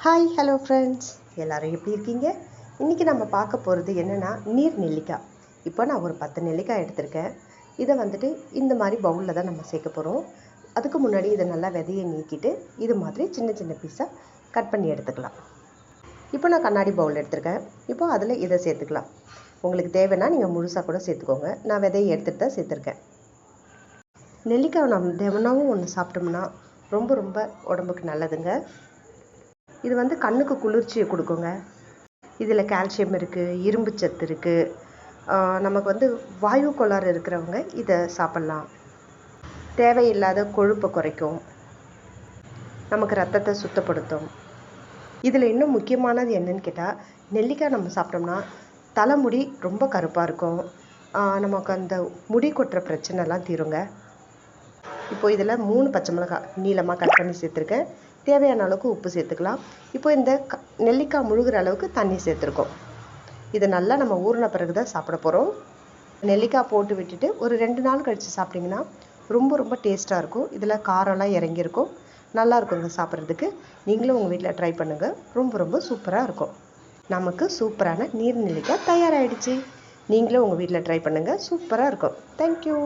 Hi hello friends, எல்லோரும் எப்படி இருக்கீங்க? இன்றைக்கி நம்ம பார்க்க போகிறது என்னென்னா நீர் நெல்லிக்காய். இப்போ நான் ஒரு 10 நெல்லிக்காய் எடுத்திருக்கேன். இதை வந்துட்டு இந்த மாதிரி பவுலில் தான் நம்ம சேர்க்க போகிறோம். அதுக்கு முன்னாடி இதை நல்லா விதையை நீக்கிட்டு இது மாதிரி சின்ன சின்ன பீஸாக கட் பண்ணி எடுத்துக்கலாம். இப்போ நான் கண்ணாடி பவுல் எடுத்திருக்கேன். இப்போ அதில் இதை சேர்த்துக்கலாம். உங்களுக்கு தேவைன்னா நீங்கள் முழுசாக கூட சேர்த்துக்கோங்க. நான் விதையை எடுத்துகிட்டு தான் சேர்த்துருக்கேன். நெல்லிக்காய் நம்ம தினமும் ஒன்று சாப்பிட்டோம்னா ரொம்ப ரொம்ப உடம்புக்கு நல்லதுங்க. இது வந்து கண்ணுக்கு குளிர்ச்சியை கொடுக்குங்க. இதில் கால்சியம் இருக்குது, இரும்பு சத்து இருக்குது. நமக்கு வந்து வாயு கோளாறு இருக்கிறவங்க இதை சாப்பிட்லாம். தேவையில்லாத கொழுப்பை குறைக்கும், நமக்கு ரத்தத்தை சுத்தப்படுத்தும். இதில் இன்னும் முக்கியமானது என்னன்னு கேட்டால், நெல்லிக்காய் நம்ம சாப்பிட்டோம்னா தலைமுடி ரொம்ப கருப்பாக இருக்கும். நமக்கு அந்த முடி கொட்டுற பிரச்சனைலாம் தீருங்க. இப்போ இதில் 3 பச்சை மிளகாய் நீளமாக கட் பண்ணி சேர்த்துருக்கேன். தேவையான அளவுக்கு உப்பு சேர்த்துக்கலாம். இப்போ இந்த நெல்லிக்காய் முழுகிற அளவுக்கு தண்ணி சேர்த்துருக்கோம். இதை நல்லா நம்ம ஊறின பிறகு தான் சாப்பிட போகிறோம். நெல்லிக்காய் போட்டு விட்டுட்டு ஒரு 2 நாள் கழித்து சாப்பிட்டிங்கன்னா ரொம்ப ரொம்ப டேஸ்ட்டாக இருக்கும். இதில் காரம்லாம் இறங்கியிருக்கும். நல்லா இருக்குங்க சாப்பிட்றதுக்கு. நீங்களும் உங்கள் வீட்டில் ட்ரை பண்ணுங்கள். ரொம்ப ரொம்ப சூப்பராக இருக்கும். நமக்கு சூப்பரான நீர் நெல்லிக்காய் தயாராகிடுச்சு. நீங்களும் உங்கள் வீட்டில் ட்ரை பண்ணுங்கள். சூப்பராக இருக்கும். தேங்க்யூ.